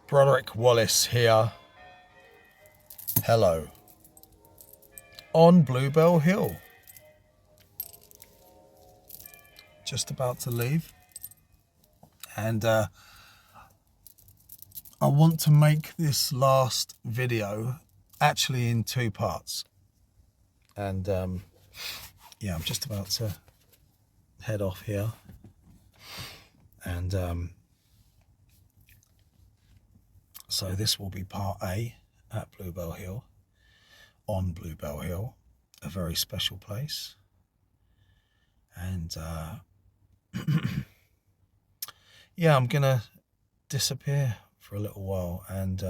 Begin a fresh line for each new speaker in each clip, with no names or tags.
Broderick Wallace here. Hello. On Bluebell Hill. Just about to leave. And I want to make this last video actually in two parts. And yeah, I'm just about to head off here. And so this will be part A at Bluebell Hill, on Bluebell Hill, a very special place. And yeah, I'm gonna disappear for a little while. And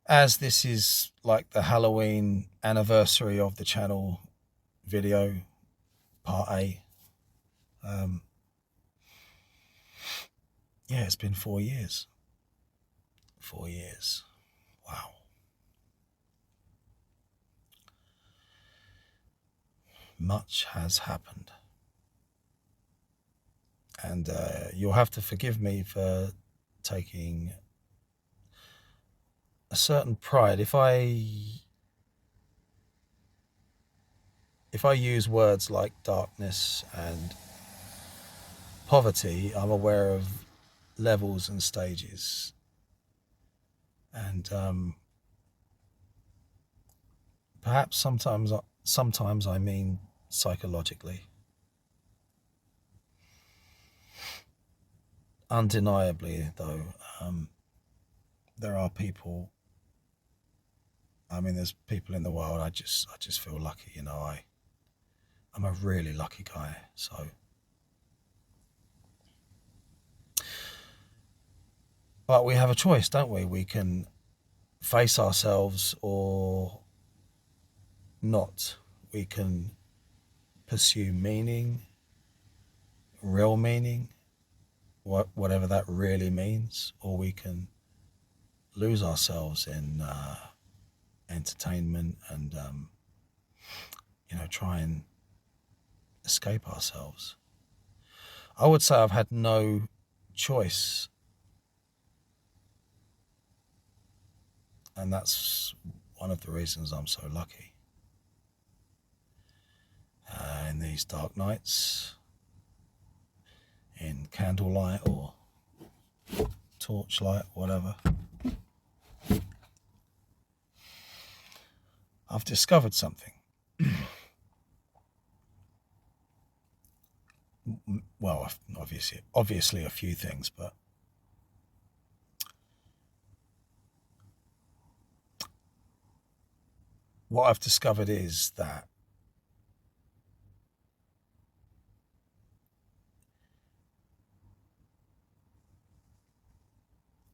as this is like the Halloween anniversary of the channel video, part A, yeah, it's been 4 years. 4 years. Wow. Much has happened. And you'll have to forgive me for taking a certain pride. If I use words like darkness and poverty, I'm aware of levels and stages. And perhaps sometimes I mean psychologically. Undeniably, though, there are people. I mean, there's people in the world. I just feel lucky, you know. I'm a really lucky guy. So, but we have a choice, don't we? We can face ourselves or not. We can pursue meaning, real meaning, whatever that really means, or we can lose ourselves in entertainment and you know, try and escape ourselves. I would say I've had no choice, and that's one of the reasons I'm so lucky. In these dark nights, in candlelight or torchlight, whatever, I've discovered something. Well, obviously a few things, but what I've discovered is that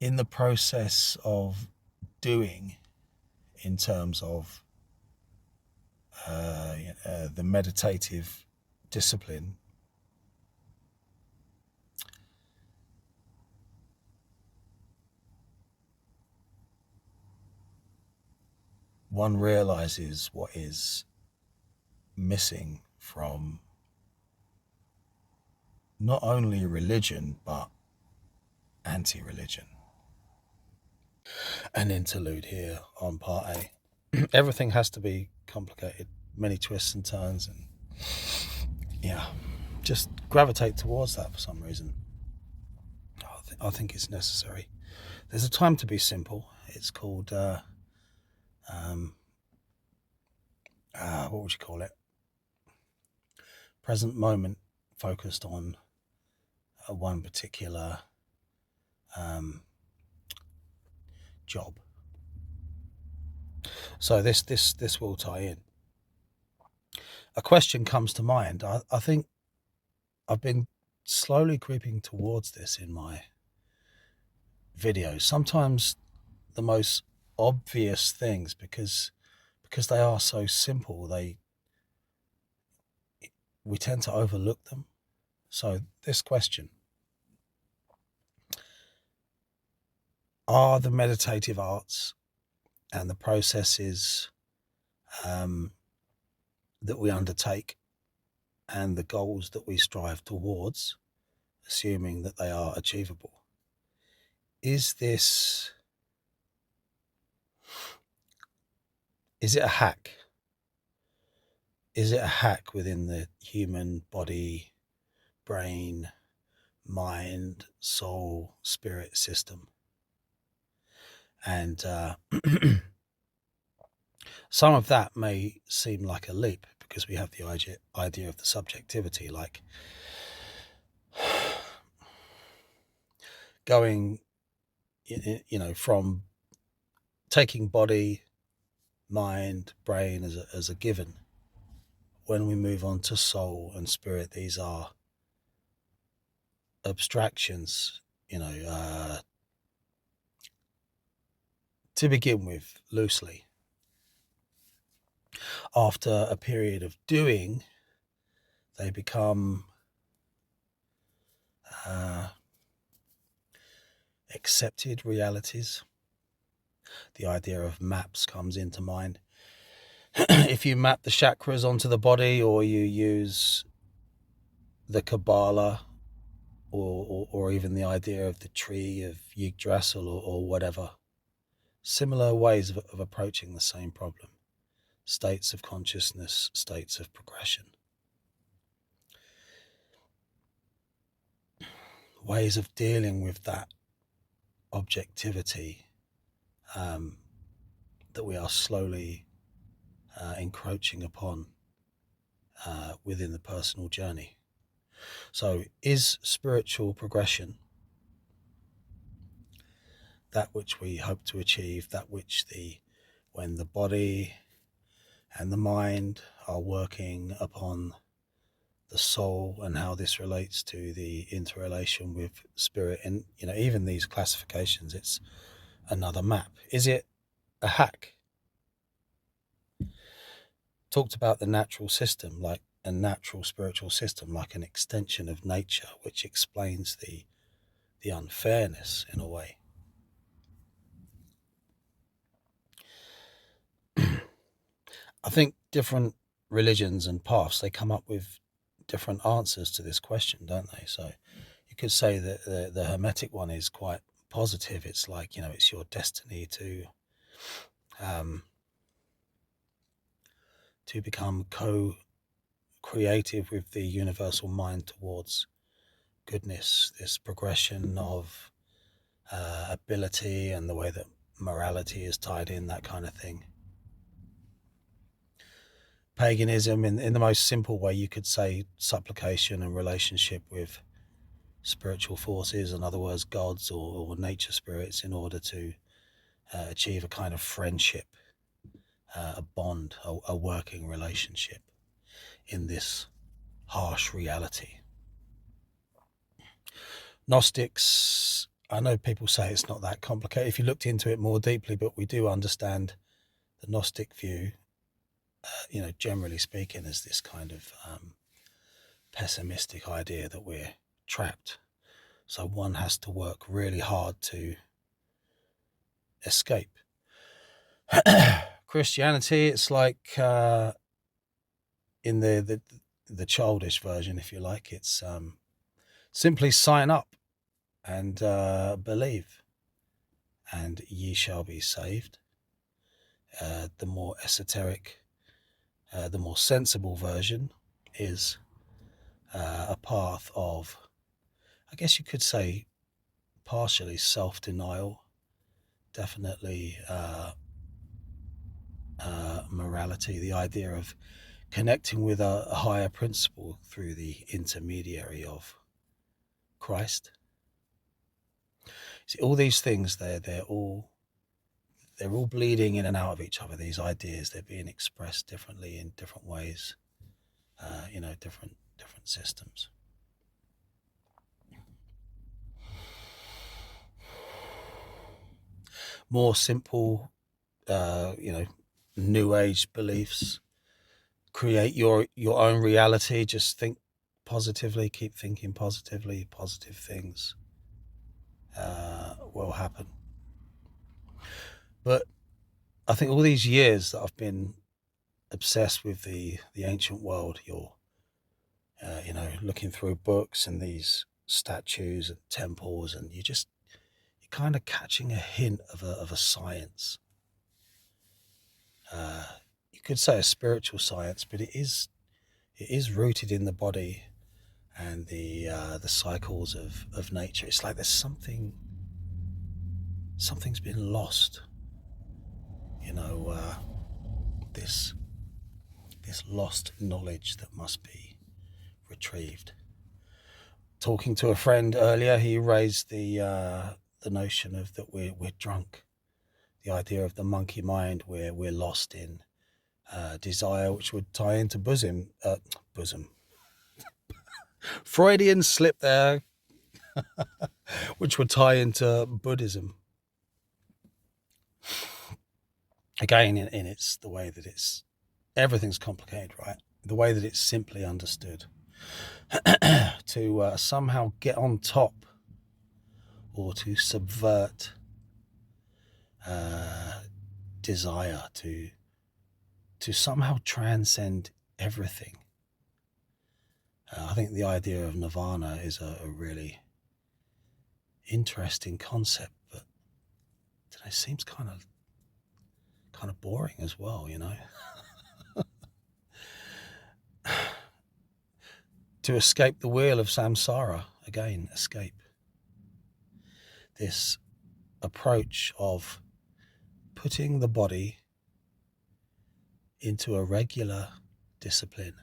in the process of doing, in terms of the meditative discipline, one realizes what is missing from not only religion, but anti-religion. An interlude here on part A. Everything has to be complicated, many twists and turns, and yeah, just gravitate towards that for some reason. I think it's necessary. There's a time to be simple. It's called what would you call it? Present moment, focused on one particular job. So this will tie in. A question comes to mind. I think I've been slowly creeping towards this in my videos. Sometimes the most obvious things, because they are so simple, we tend to overlook them. So this question: are the meditative arts and the processes that we undertake and the goals that we strive towards, assuming that they are achievable, is it a hack? Is it a hack within the human body, brain, mind, soul, spirit system? And some of that may seem like a leap because we have the idea of the subjectivity, like going, from taking body, mind, brain as a given. When we move on to soul and spirit, these are abstractions, to begin with, loosely. After a period of doing, they become accepted realities. The idea of maps comes into mind. If you map the chakras onto the body, or you use the Kabbalah, or even the idea of the tree of Yggdrasil, or whatever, similar ways of approaching the same problem. States of consciousness, states of progression. Ways of dealing with that objectivity that we are slowly encroaching upon within the personal journey. So is spiritual progression that which we hope to achieve, that which when the body and the mind are working upon the soul and how this relates to the interrelation with spirit, and even these classifications, it's another map. Is it a hack? Talked about the natural system, like a natural spiritual system, like an extension of nature, which explains the unfairness in a way. I think different religions and paths, they come up with different answers to this question, don't they? So you could say that the Hermetic one is quite positive. It's like, it's your destiny to become co-creative with the universal mind towards goodness, this progression of ability and the way that morality is tied in, that kind of thing. Paganism, in the most simple way, you could say supplication and relationship with spiritual forces, in other words, gods or nature spirits, in order to achieve a kind of friendship, a bond, a working relationship in this harsh reality. Gnostics, I know people say it's not that complicated if you looked into it more deeply, but we do understand the Gnostic view, generally speaking, as this kind of pessimistic idea that we're trapped. So one has to work really hard to escape. Christianity, it's like in the childish version, if you like, it's simply sign up and believe, and ye shall be saved. The more esoteric, the more sensible version is a path of, I guess you could say, partially self-denial, definitely morality, the idea of connecting with a higher principle through the intermediary of Christ. See, all these things, they're all bleeding in and out of each other. These ideas, they're being expressed differently in different ways, different systems. More simple, New Age beliefs. Create your own reality. Just think positively. Keep thinking positively. Positive things will happen. But I think all these years that I've been obsessed with the ancient world, you're looking through books and these statues and temples, and you kind of catching a hint of a science. You could say a spiritual science, but it is rooted in the body and the cycles of nature. It's like there's something's been lost. This lost knowledge that must be retrieved. Talking to a friend earlier, he raised the notion of that we're drunk. The idea of the monkey mind, where we're lost in desire, which would tie into bosom. Freudian slip there, which would tie into Buddhism. Again, in it's the way that everything's complicated, right? The way that it's simply understood. To somehow get on top, or to subvert desire, to somehow transcend everything. I think the idea of nirvana is a really interesting concept, but it seems kind of boring as well, To escape the wheel of samsara, again, escape. This approach of putting the body into a regular discipline,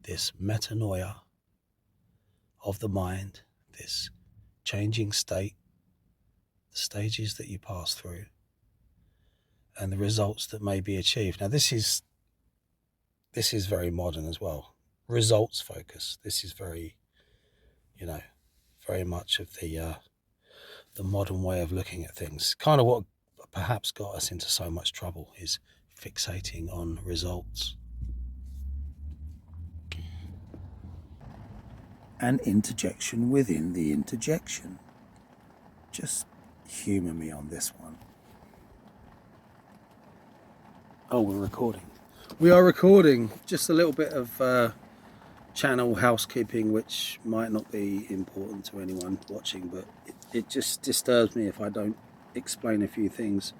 this metanoia of the mind, this changing state, the stages that you pass through, and the results that may be achieved. Now, this is very modern as well. Results focus. This is very, very much of the modern way of looking at things. Kind of what perhaps got us into so much trouble is fixating on results. An interjection within the interjection. Just humour me on this one. Oh, we're recording. We are recording. Just a little bit of channel housekeeping, which might not be important to anyone watching, but it just disturbs me if I don't explain a few things.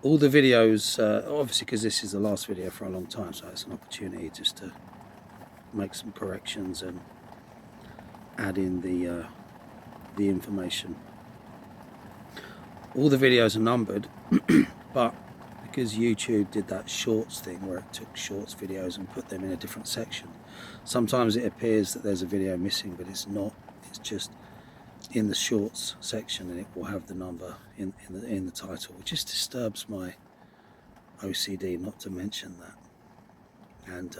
All the videos, obviously because this is the last video for a long time, so it's an opportunity just to make some corrections and add in the information. All the videos are numbered, but because YouTube did that shorts thing where it took shorts videos and put them in a different section, sometimes it appears that there's a video missing, but it's not. It's just in the shorts section, and it will have the number in the title, which just disturbs my OCD not to mention that. And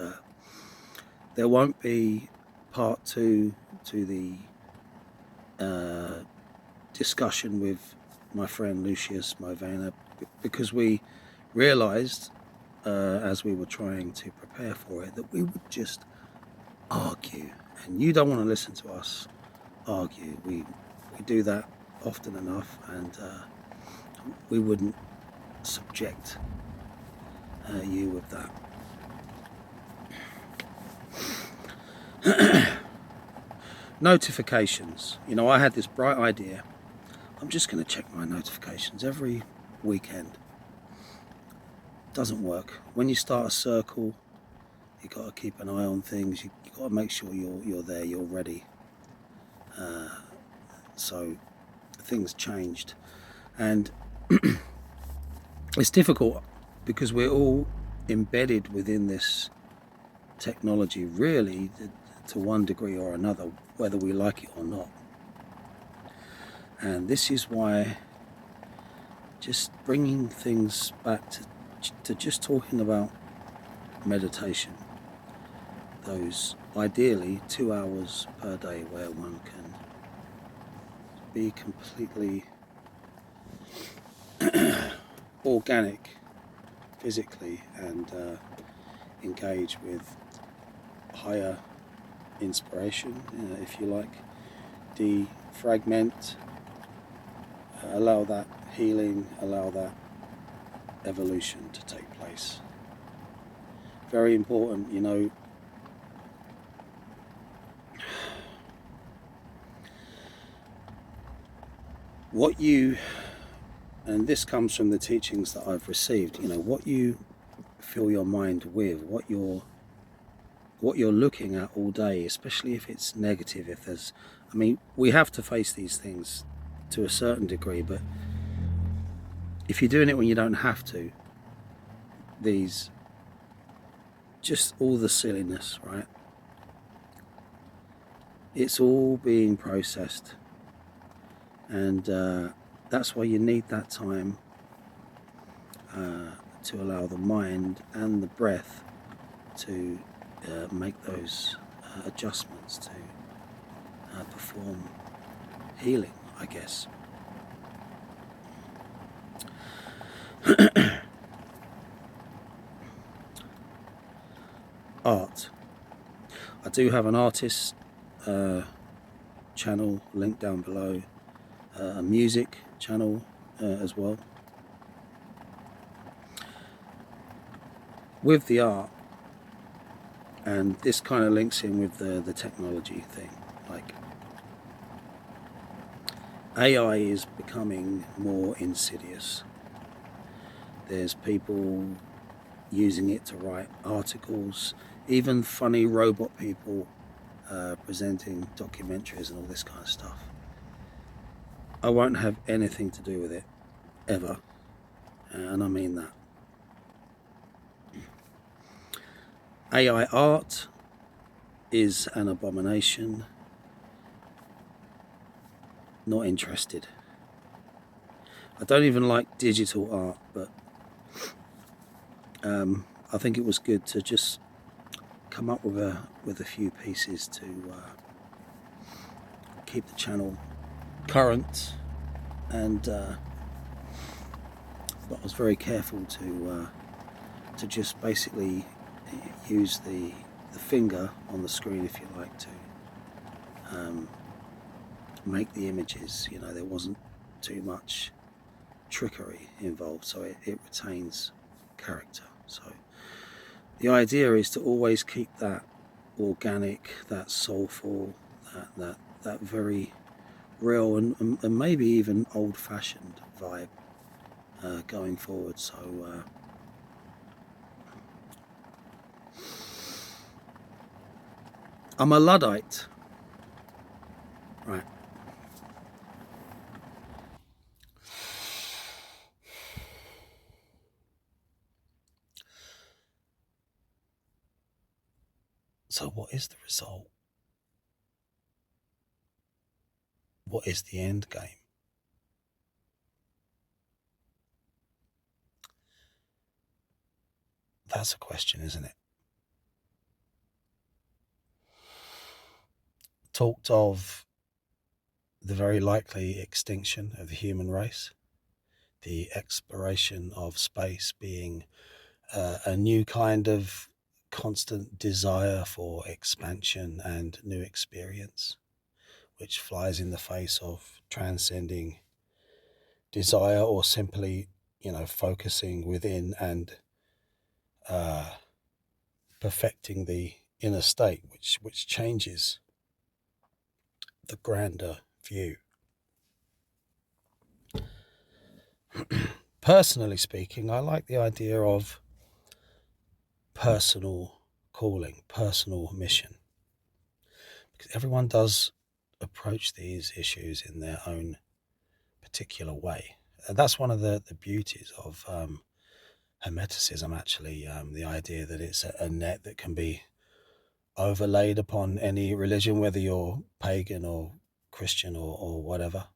there won't be part 2 to the discussion with my friend Lucius Movena, because we realised as we were trying to prepare for it that we would just argue, and you don't want to listen to us argue. We do that often enough, and we wouldn't subject you with that. Notifications. I had this bright idea. I'm just going to check my notifications every weekend. Doesn't work. When you start a circle, you got to keep an eye on things. You got to make sure you're there, you're ready. So things changed, and it's difficult because we're all embedded within this technology, really, to one degree or another, whether we like it or not. And this is why just bringing things back to just talking about meditation, those ideally 2 hours per day where one can be completely organic physically and engage with higher inspiration, if you like, defragment, allow that healing, allow that evolution to take place. Very important, what you, and this comes from the teachings that I've received, you know, what you fill your mind with, what you're looking at all day, especially if it's negative, if there's, I mean, we have to face these things to a certain degree, but if you're doing it when you don't have to, these, just all the silliness, right? It's all being processed, and that's why you need that time to allow the mind and the breath to make those adjustments to perform healing, I guess. Art. I do have an artist channel linked down below, a music channel as well. With the art, and this kind of links in with the technology thing, like AI is becoming more insidious. There's people using it to write articles, even funny robot people presenting documentaries and all this kind of stuff. I won't have anything to do with it, ever, and I mean that. AI art is an abomination. Not interested. I don't even like digital art, but I think it was good to just come up with a few pieces to keep the channel current, and but I was very careful to just basically use the finger on the screen, if you like, to make the images. You know, there wasn't too much trickery involved, so it retains character. So the idea is to always keep that organic, that soulful, that very real and maybe even old-fashioned vibe going forward. So I'm a Luddite, right? So what is the result? What is the end game? That's a question, isn't it? Talked of the very likely extinction of the human race, the exploration of space being a new kind of constant desire for expansion and new experience, which flies in the face of transcending desire, or simply, you know, focusing within and perfecting the inner state, which changes the grander view. Personally speaking, I like the idea of personal calling, personal mission, because everyone does approach these issues in their own particular way. And that's one of the beauties of Hermeticism, actually, the idea that it's a net that can be overlaid upon any religion, whether you're pagan or Christian or whatever.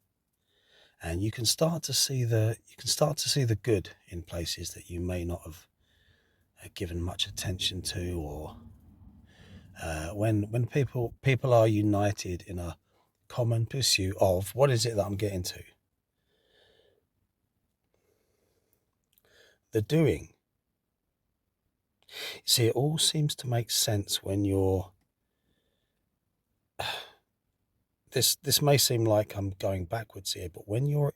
And you can start to see the good in places that you may not have given much attention to, or when people are united in a common pursuit of what is it that I'm getting to, the doing. See, it all seems to make sense when you're. This may seem like I'm going backwards here, but when you're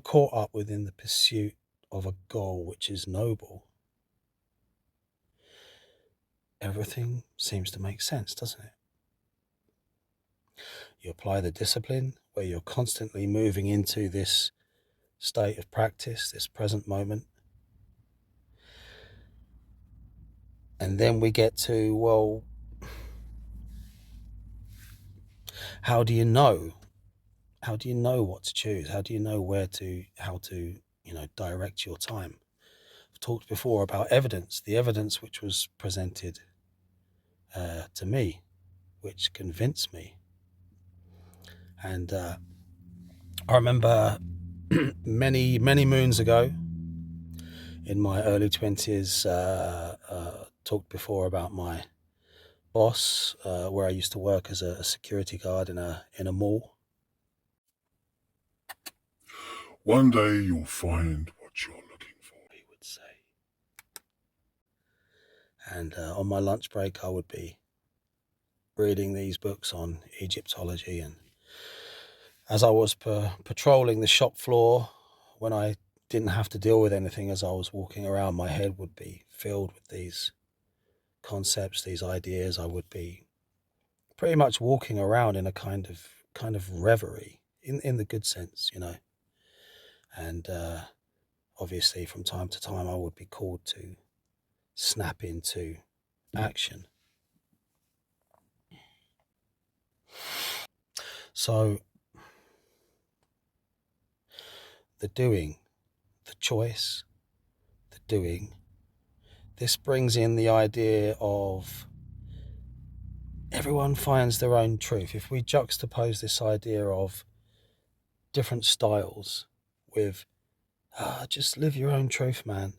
caught up within the pursuit of a goal which is noble, everything seems to make sense, doesn't it? You apply the discipline, where you're constantly moving into this state of practice, this present moment. And then we get to, well, how do you know? How do you know what to choose? How do you know how to, direct your time? I've talked before about evidence, the evidence which was presented to me, which convinced me. And I remember many, many moons ago, in my early 20s, talked before about my boss, where I used to work as a security guard in a mall.
One day you'll find what you're looking for,
he would say. And on my lunch break, I would be reading these books on Egyptology. And as I was patrolling the shop floor, when I didn't have to deal with anything as I was walking around, my head would be filled with these concepts, these ideas. I would be pretty much walking around in a kind of reverie, in the good sense, And obviously from time to time I would be called to snap into action. So the doing, the choice, the doing, this brings in the idea of everyone finds their own truth. If we juxtapose this idea of different styles with just live your own truth, man.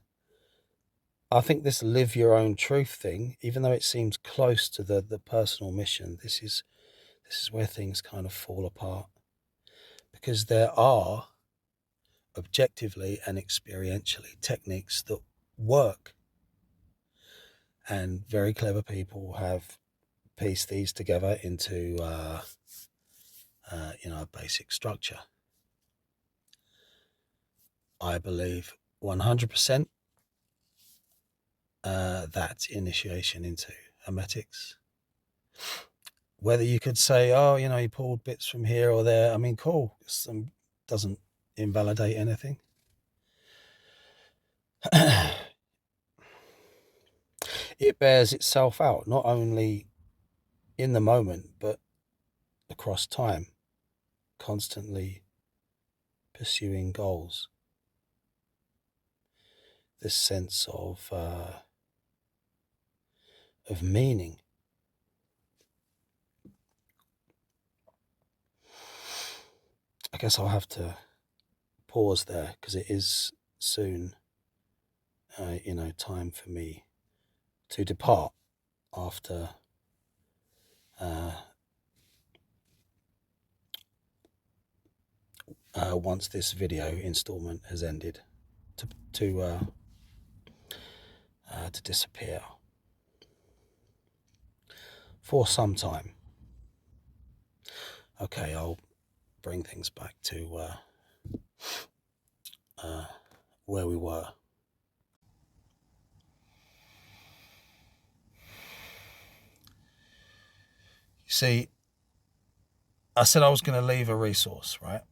I think this live your own truth thing, even though it seems close to the personal mission, this is where things kind of fall apart. Because there are objectively and experientially techniques that work. And very clever people have pieced these together into a basic structure. I believe 100% that initiation into Hermetics. Whether you could say, he pulled bits from here or there, I mean, cool. Doesn't invalidate anything. It bears itself out, not only in the moment, but across time, constantly pursuing goals. This sense of meaning. I guess I'll have to pause there because it is soon, time for me to depart after once this video installment has ended, to disappear for some time. Okay, I'll bring things back to where we were. You see, I said I was going to leave a resource, right?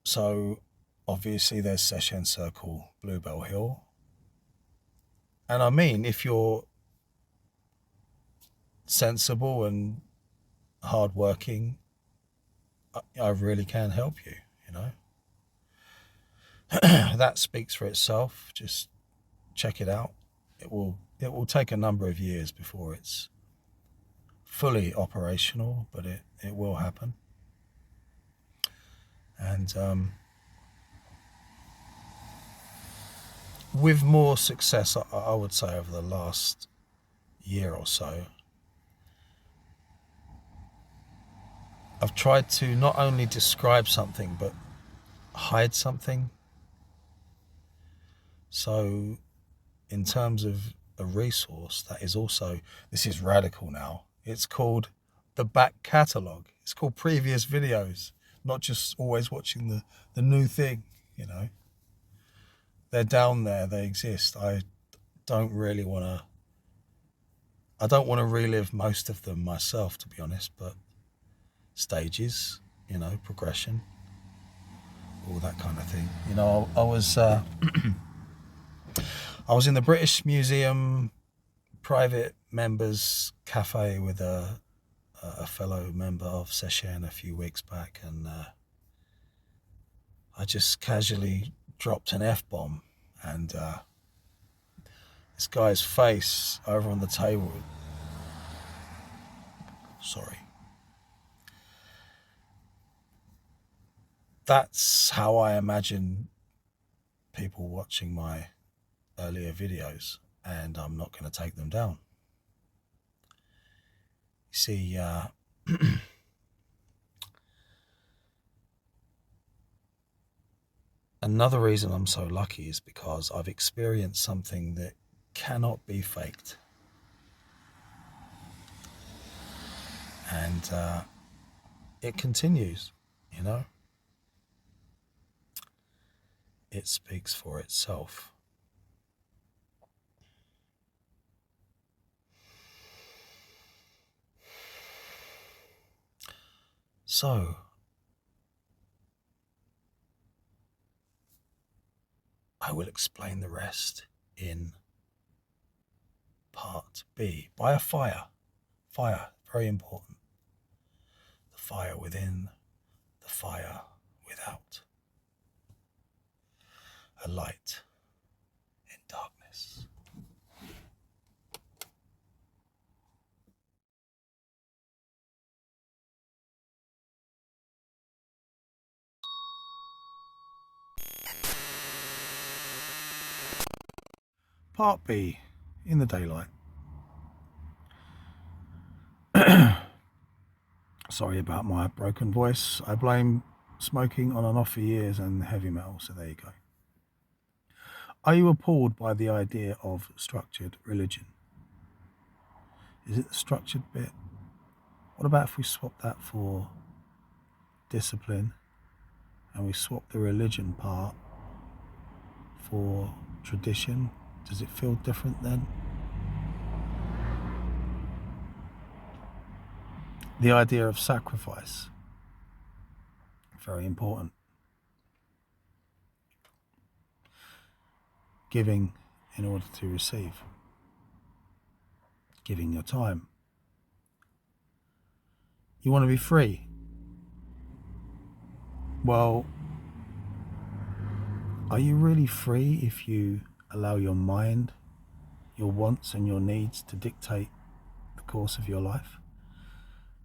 So obviously there's Seshen Circle, Bluebell Hill. And I mean, if you're sensible and hardworking, I really can help you, That speaks for itself. Just check it out. It will take a number of years before it's fully operational, but it will happen. And with more success, I would say, over the last year or so, I've tried to not only describe something, but hide something. So in terms of a resource that is also, this is radical now, it's called the back catalogue. It's called previous videos, not just always watching the new thing, They're down there, they exist. I don't want to relive most of them myself, to be honest, but stages, progression, all that kind of thing. I was I was in the British Museum private members cafe with a fellow member of Seshen a few weeks back, and I just casually dropped an F-bomb, and this guy's face over on the table, sorry, that's how I imagine people watching my earlier videos, and I'm not going to take them down. You see, another reason I'm so lucky is because I've experienced something that cannot be faked. And it continues, It speaks for itself. So, I will explain the rest in part B. By a fire. Fire, very important. The fire within, the fire without. A light in darkness. Part B, in the daylight. Sorry about my broken voice. I blame smoking on and off for years and heavy metal, so there you go. Are you appalled by the idea of structured religion? Is it the structured bit? What about if we swap that for discipline, and we swap the religion part for tradition? Does it feel different then? The idea of sacrifice, very important. Giving in order to receive. Giving your time. You want to be free. Well, are you really free if you allow your mind, your wants and your needs to dictate the course of your life?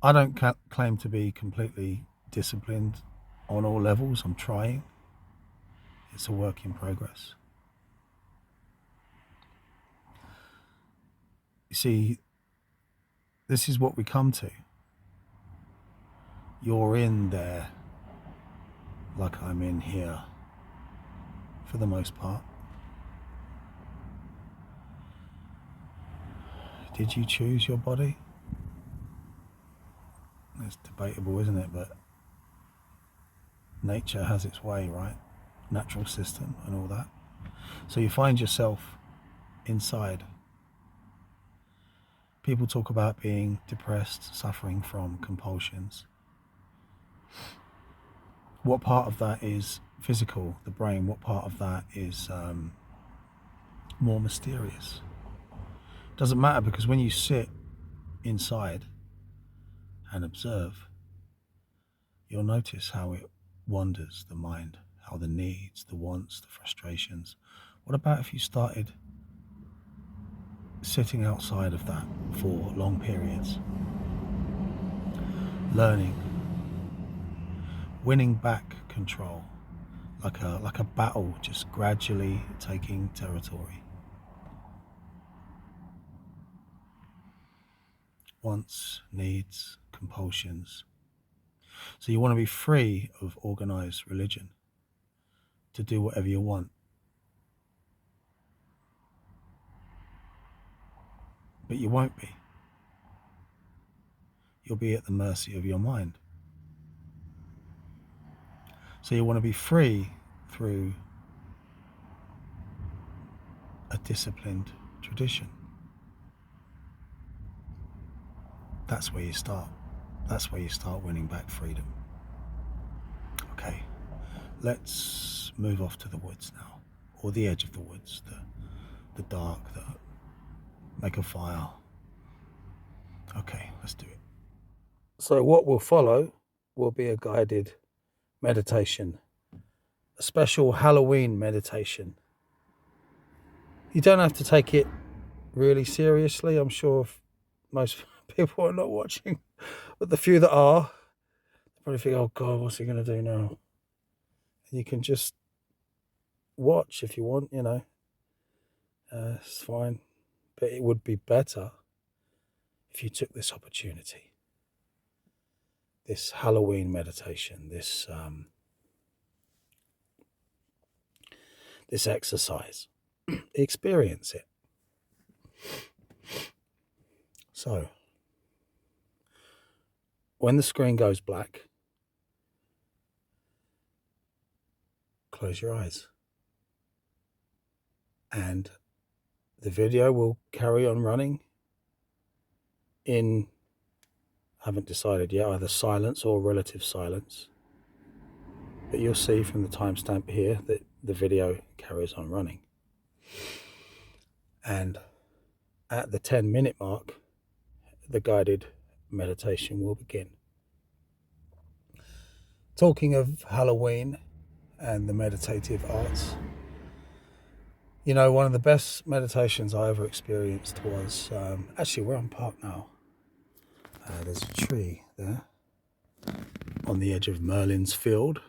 I don't claim to be completely disciplined on all levels. I'm trying. It's a work in progress. You see, this is what we come to. You're in there like I'm in here, for the most part. Did you choose your body? It's debatable, isn't it? But nature has its way, right? Natural system and all that. So you find yourself inside. People talk about being depressed, suffering from compulsions. What part of that is physical, the brain? What part of that is more mysterious? Doesn't matter, because when you sit inside and observe, you'll notice how it wanders, the mind, how the needs, the wants, the frustrations. What about if you started sitting outside of that for long periods, learning, winning back control, like a battle, just gradually taking territory. Wants, needs, compulsions. So you want to be free of organized religion, to do whatever you want. But you won't be. You'll be at the mercy of your mind. So you want to be free through a disciplined tradition. That's where you start. That's where you start winning back freedom. let's move off to the woods now, or the edge of the woods, the dark, make a fire. Okay, let's do it. So what will follow will be a guided meditation, a special Halloween meditation. You don't have to take it really seriously. I'm sure most people are not watching, but the few that are, they probably think, oh God, what's he going to do now? And you can just watch if you want, it's fine. But it would be better if you took this opportunity, this Halloween meditation, this exercise. Experience it. So, when the screen goes black, close your eyes. And the video will carry on running in, I haven't decided yet, either silence or relative silence. But you'll see from the timestamp here that the video carries on running. And at the 10-minute mark, the guided meditation will begin. Talking of Halloween and the meditative arts, one of the best meditations I ever experienced was, actually where I'm parked now. There's a tree there on the edge of Merlin's field.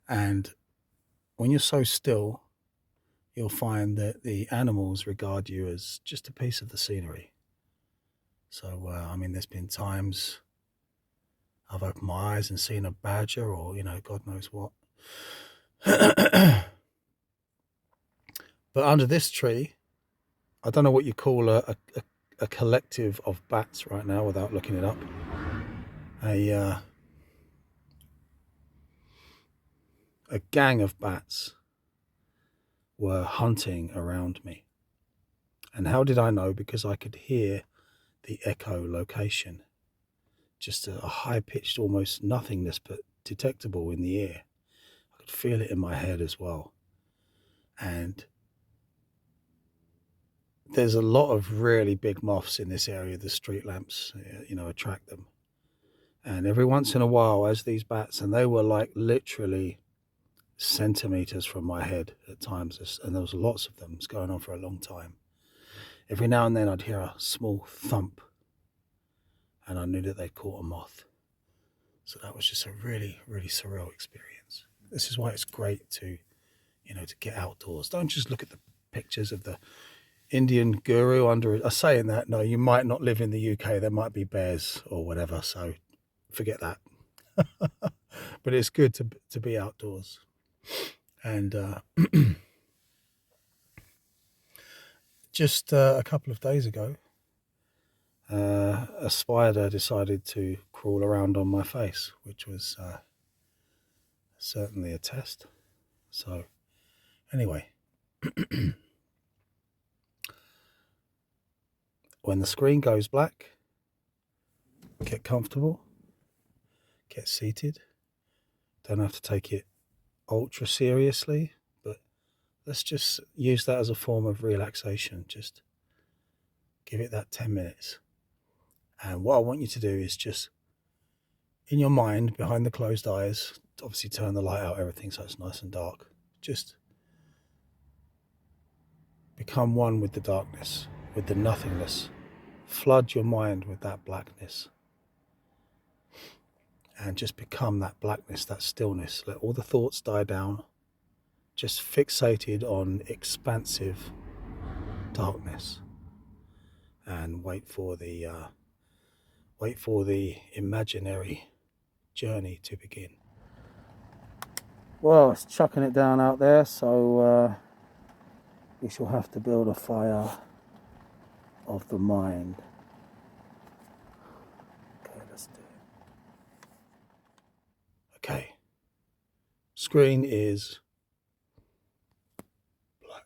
And when you're so still, you'll find that the animals regard you as just a piece of the scenery. So, there's been times I've opened my eyes and seen a badger or, God knows what. But under this tree, I don't know what you call a collective of bats right now without looking it up. A gang of bats were hunting around me. And how did I know? Because I could hear the echolocation, just a high-pitched, almost nothingness, but detectable in the ear. I could feel it in my head as well. And there's a lot of really big moths in this area. The street lamps, attract them. And every once in a while, as these bats, and they were like literally centimeters from my head at times, and there was lots of them. It's going on for a long time. Every now and then I'd hear a small thump, and I knew that they'd caught a moth. So that was just a really, really surreal experience. This is why it's great to get outdoors. Don't just look at the pictures of the Indian guru under. Saying that, no, you might not live in the UK. There might be bears or whatever. So forget that. But it's good to be outdoors. And just a couple of days ago, a spider decided to crawl around on my face, which was certainly a test. So anyway, when the screen goes black, get comfortable, get seated. Don't have to take it ultra seriously, but let's just use that as a form of relaxation. Just give it that 10 minutes. And what I want you to do is just, in your mind, behind the closed eyes, obviously turn the light out, everything, so it's nice and dark. Just become one with the darkness, with the nothingness. Flood your mind with that blackness. And just become that blackness, that stillness. Let all the thoughts die down. Just fixated on expansive darkness. And wait for the imaginary journey to begin. Well, it's chucking it down out there, so we shall have to build a fire of the mind. Okay, let's do it. Okay. Screen is black.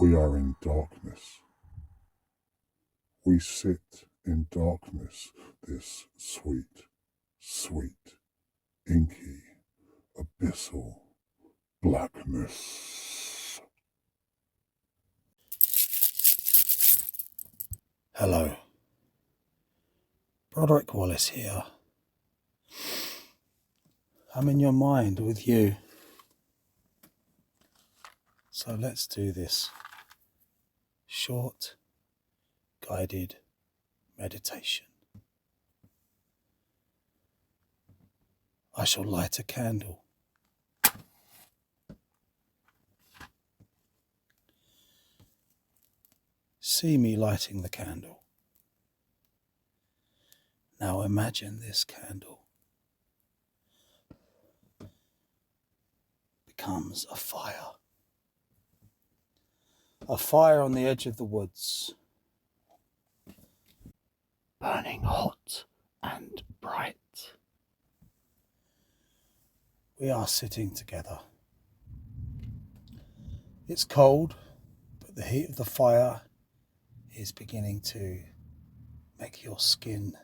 We are in darkness. We sit in darkness, this sweet, sweet, inky, abyssal blackness.
Hello. Broderick Wallace here. I'm in your mind with you. So let's do this short, guided meditation. I shall light a candle. See me lighting the candle. Now imagine this candle becomes a fire. A fire on the edge of the woods, burning hot and bright. We are sitting together. It's cold, but the heat of the fire is beginning to make your skin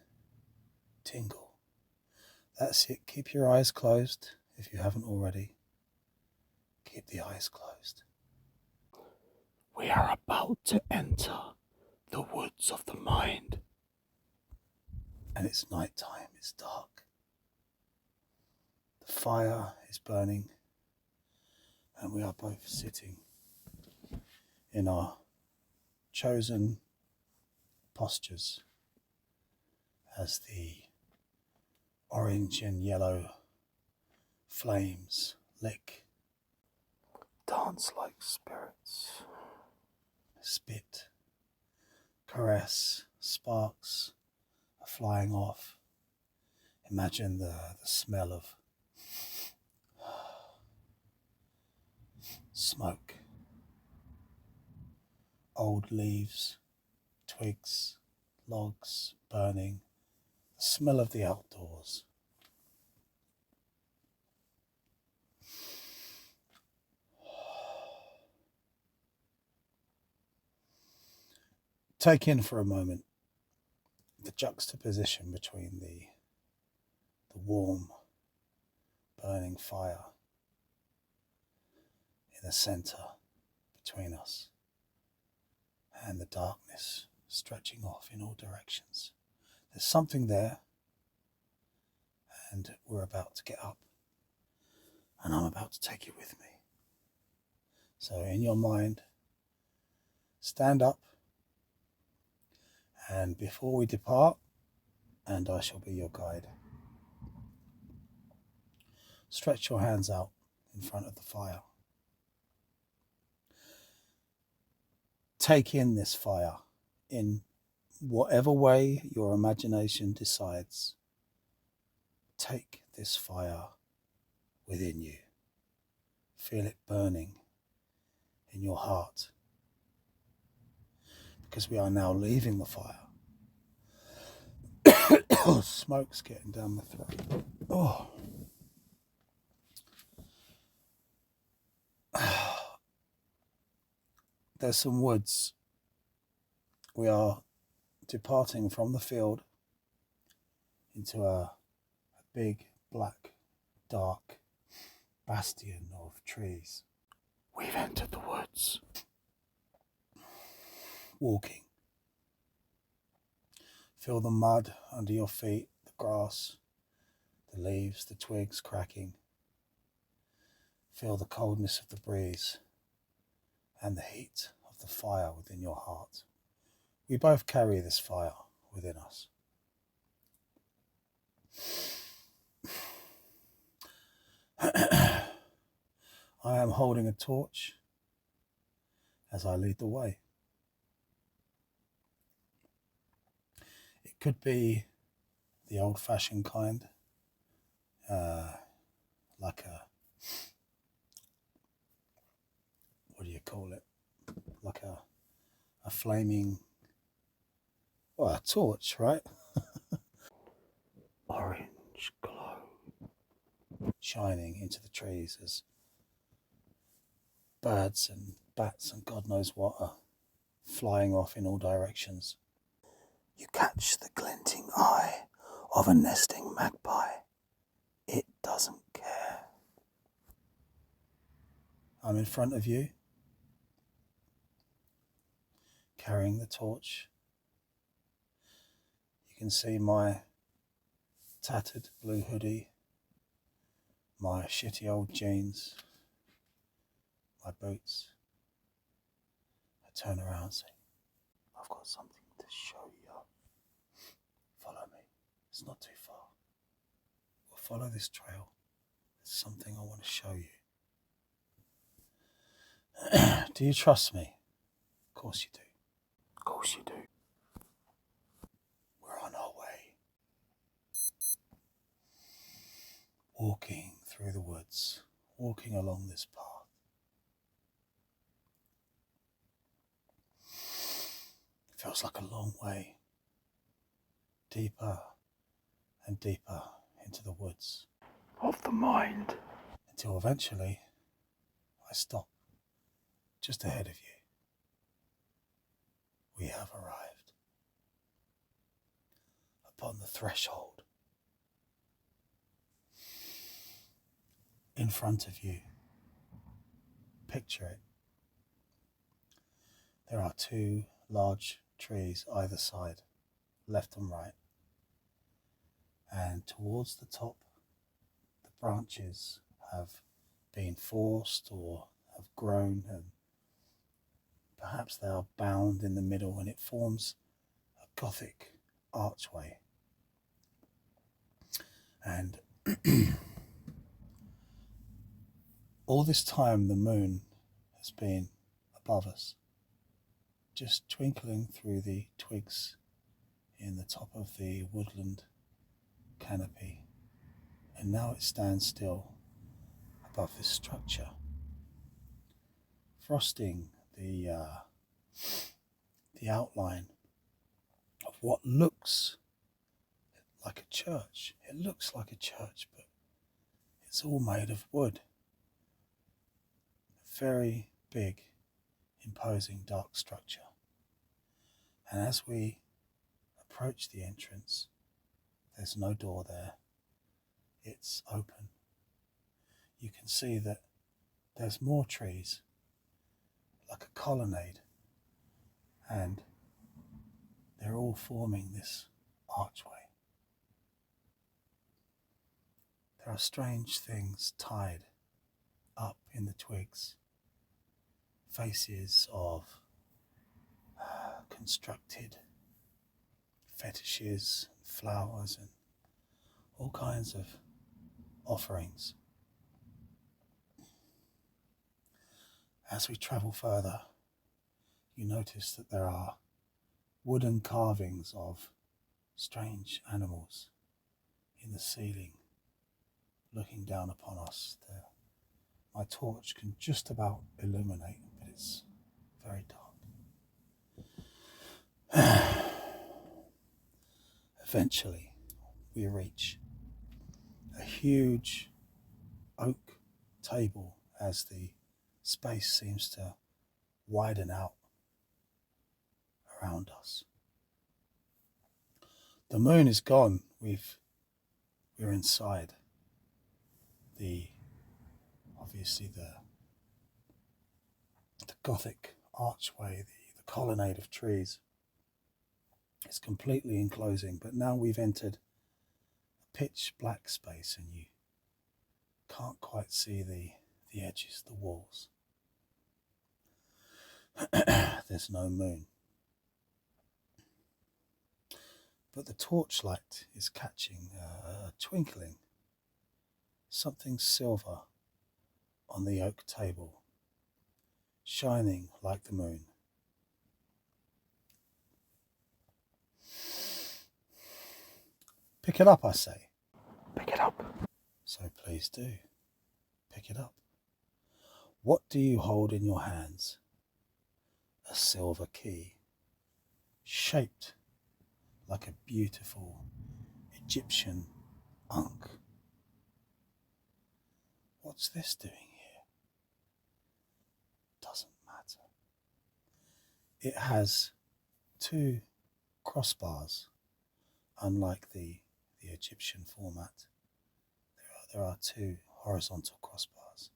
tingle. That's it. Keep your eyes closed if you haven't already. Keep the eyes closed. We are about to enter the woods of the mind. And it's night time, it's dark. The fire is burning, and we are both sitting in our chosen postures as the orange and yellow flames lick, dance like spirits, spit, caress, sparks are flying off. Imagine the smell of smoke, old leaves, twigs, logs burning, the smell of the outdoors. Take in for a moment the juxtaposition between the warm, burning fire in the center between us and the darkness stretching off in all directions. There's something there, and we're about to get up, and I'm about to take you with me. So in your mind, stand up, and before we depart, and I shall be your guide, stretch your hands out in front of the fire. Take in this fire in whatever way your imagination decides. Take this fire within you. Feel it burning in your heart. Because we are now leaving the fire. Smoke's getting down the throat. Oh. There's some woods. We are departing from the field into a big, black, dark bastion of trees. We've entered the woods. Walking. Feel the mud under your feet, the grass, the leaves, the twigs cracking. Feel the coldness of the breeze and the heat of the fire within your heart. We both carry this fire within us. I am holding a torch as I lead the way. It could be the old-fashioned kind, like a, what do you call it? Like a flaming, well, a torch, right? Orange glow shining into the trees as birds and bats and God knows what are flying off in all directions. You catch the glinting eye of a nesting magpie. It doesn't care. I'm in front of you, carrying the torch. You can see my tattered blue hoodie, my shitty old jeans, my boots. I turn around and say, I've got something to show you. Follow me. It's not too far. We'll follow this trail. There's something I want to show you. Do you trust me? Of course you do. Of course you do. We're on our way. Walking through the woods, walking along this path. It feels like a long way, deeper and deeper into the woods of the mind, until eventually I stop just ahead of you. We have arrived upon the threshold. In front of you, picture it. There are two large trees either side, left and right. And towards the top, the branches have been forced or have grown, and perhaps they are bound in the middle, and it forms a Gothic archway. And all this time the moon has been above us, just twinkling through the twigs in the top of the woodland canopy. And now it stands still above this structure, frosting the outline of what looks like a church. It looks like a church, but it's all made of wood. A very big, imposing, dark structure. And as we approach the entrance, there's no door there. It's open. You can see that there's more trees, like a colonnade, and they're all forming this archway. There are strange things tied up in the twigs, faces of constructed fetishes, flowers, and all kinds of offerings. As we travel further, you notice that there are wooden carvings of strange animals in the ceiling, looking down upon us. My torch can just about illuminate, but it's very dark. Eventually, we reach a huge oak table as the space seems to widen out around us. The moon is gone. We're inside obviously the Gothic archway, the colonnade of trees. It's completely enclosing, but now we've entered a pitch black space and you can't quite see the edges, the walls. There's no moon. But the torchlight is catching a twinkling, something silver on the oak table, shining like the moon. Pick it up, I say. Pick it up. So please do. Pick it up. What do you hold in your hands? A silver key, shaped like a beautiful Egyptian ankh. What's this doing here? It has two crossbars, unlike the Egyptian format. There are two horizontal crossbars.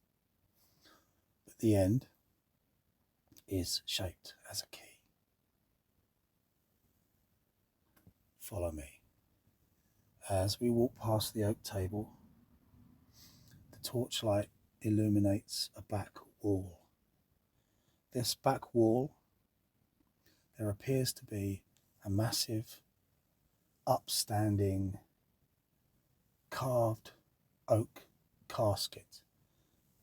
But the end is shaped as a key. Follow me. As we walk past the oak table, the torchlight illuminates a back wall. This back wall, there appears to be a massive, upstanding, carved oak casket,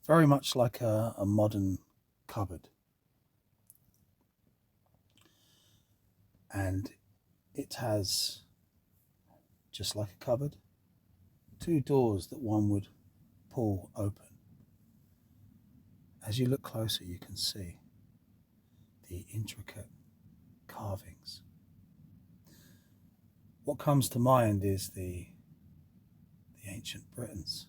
very much like a modern cupboard. And it has, just like a cupboard, two doors that one would pull open. As you look closer, you can see the intricate carvings. What comes to mind is the ancient Britons,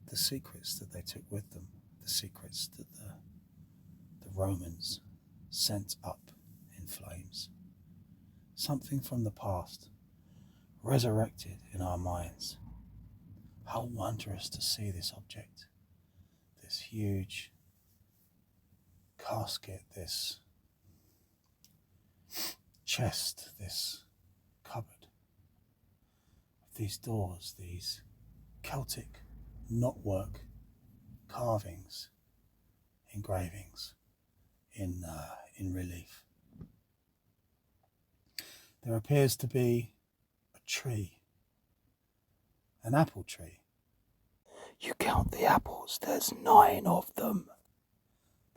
the secrets that they took with them, the secrets that the Romans sent up in flames. Something from the past resurrected in our minds. How wondrous to see this object, this huge casket, this chest, this cupboard, these doors, these Celtic knotwork carvings, engravings in relief. There appears to be a tree, an apple tree. You count the apples, there's 9 of them.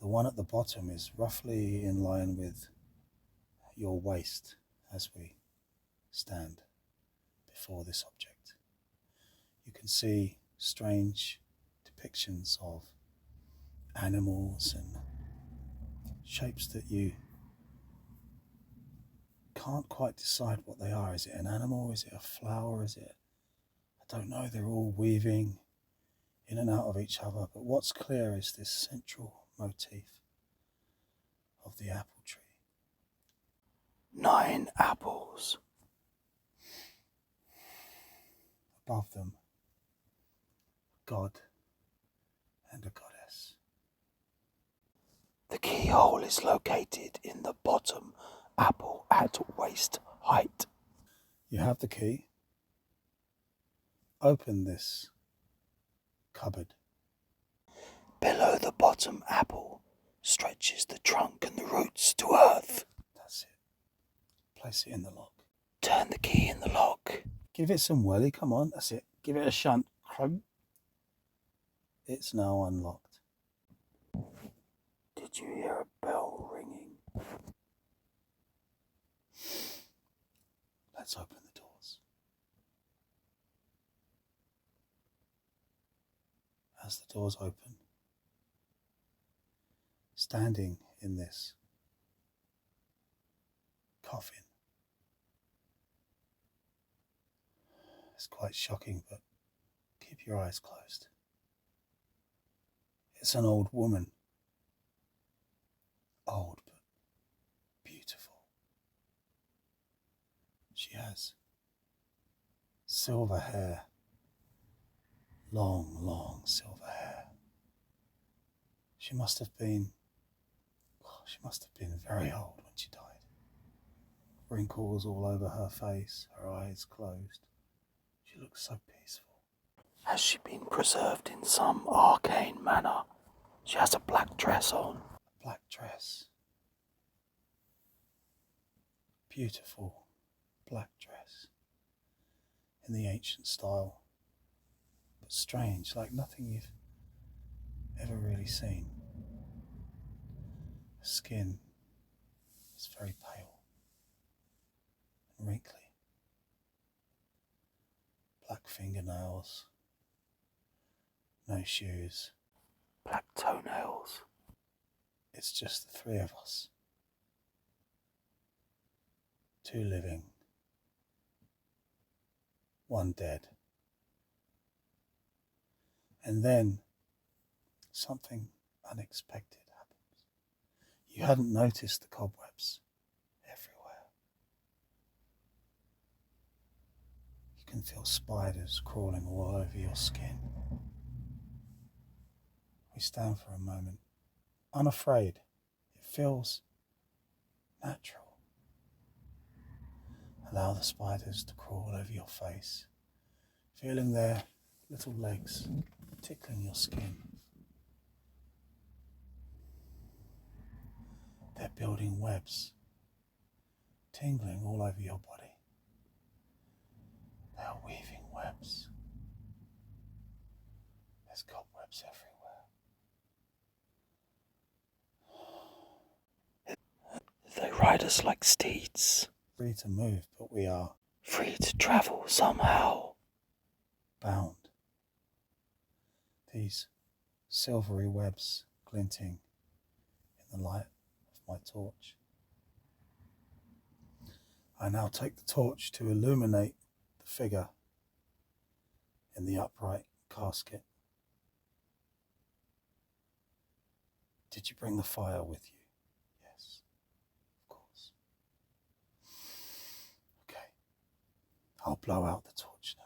The one at the bottom is roughly in line with your waist as we stand before this object. You can see strange depictions of animals and shapes that you can't quite decide what they are. Is it an animal? Is it a flower? Is it? I don't know. They're all weaving in and out of each other. But what's clear is this central motif of the apple tree. 9 apples. Above them, God and a goddess. The keyhole is located in the bottom apple at waist height. You have the key. Open this cupboard. Below the bottom apple stretches the trunk and the roots to earth. That's it. Place it in the lock. Turn the key in the lock. Give it some welly, come on, that's it. Give it a shunt. It's now unlocked. Did you hear a bell ringing? Let's open the doors. As the doors open, standing in this coffin, it's quite shocking, but keep your eyes closed. It's an old woman. Old, but beautiful. She has silver hair. Long silver hair. She must have been very old when she died. Wrinkles all over her face, her eyes closed. She looks so peaceful. Has she been preserved in some arcane manner? She has a black dress on. A black dress. Beautiful black dress. In the ancient style. But strange, like nothing you've ever really seen. Her skin is very pale and wrinkly. Black fingernails, no shoes, black toenails. It's just the 3 of us. 2 living, 1 dead. And then something unexpected happens. You hadn't noticed the cobwebs everywhere. You can feel spiders crawling all over your skin. We stand for a moment, unafraid. It feels natural. Allow the spiders to crawl over your face, feeling their little legs tickling your skin. They're building webs, tingling all over your body. They are weaving webs. There's cobwebs everywhere. They ride us like steeds. Free to move, but we are free to travel somehow. Bound. These silvery webs glinting in the light of my torch. I now take the torch to illuminate the figure in the upright casket. Did you bring the fire with you? Yes, of course. Okay, I'll blow out the torch now.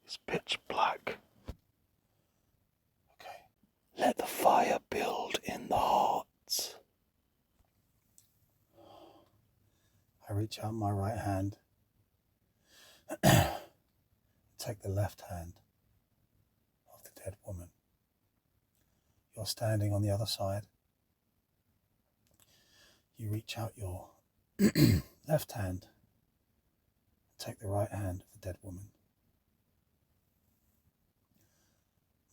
It's pitch black. Okay, let the fire build in the hearts. I reach out my right hand, take the left hand of the dead woman. You're standing on the other side. You reach out your left hand, take the right hand of the dead woman.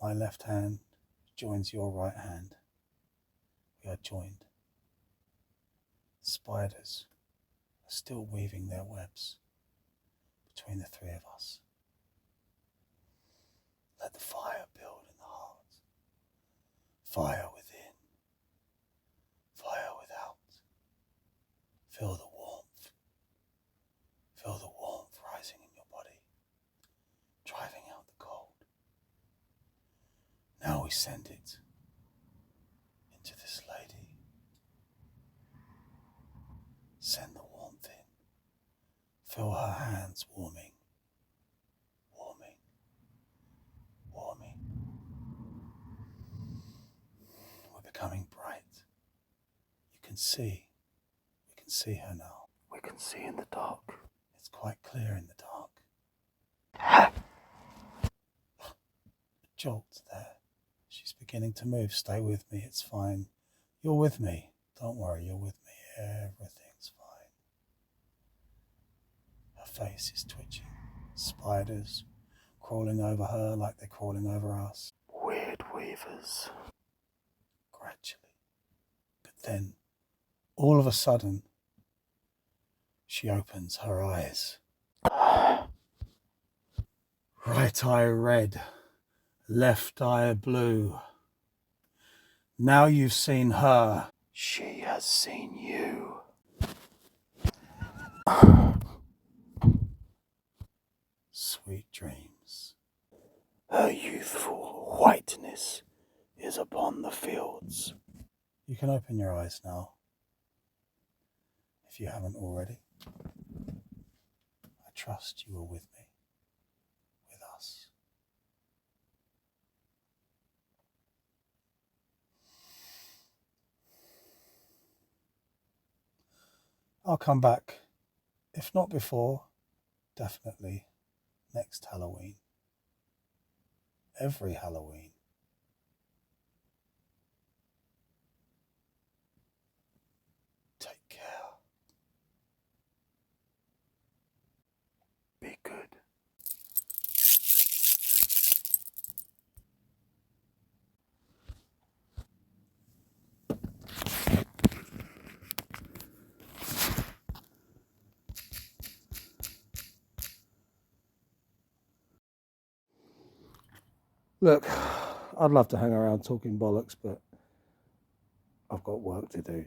My left hand joins your right hand. We are joined. Spiders are still weaving their webs between the three of us. Let the fire build in the heart. Fire within. Fire without. Feel the warmth. Feel the warmth rising in your body, driving out the cold. Now we send it into this lady. Send the warmth in. Feel her hands warming, warming, warming. We're becoming bright. You can see. We can see her now. We can see in the dark. It's quite clear in the dark. A jolt there. She's beginning to move. Stay with me. It's fine. You're with me. Don't worry. You're with me. Everything's fine. Her face is twitching. Spiders crawling over her like they're crawling over us. Weird weavers. Gradually. But then, all of a sudden, she opens her eyes. Right eye red, left eye blue. Now you've seen her. She has seen you. Sweet dreams. Her youthful whiteness is upon the fields. You can open your eyes now, if you haven't already. I trust you are with me, with us. I'll come back, if not before, definitely next Halloween. Every Halloween. Take care. Be good. Look, I'd love to hang around talking bollocks, but I've got work to do.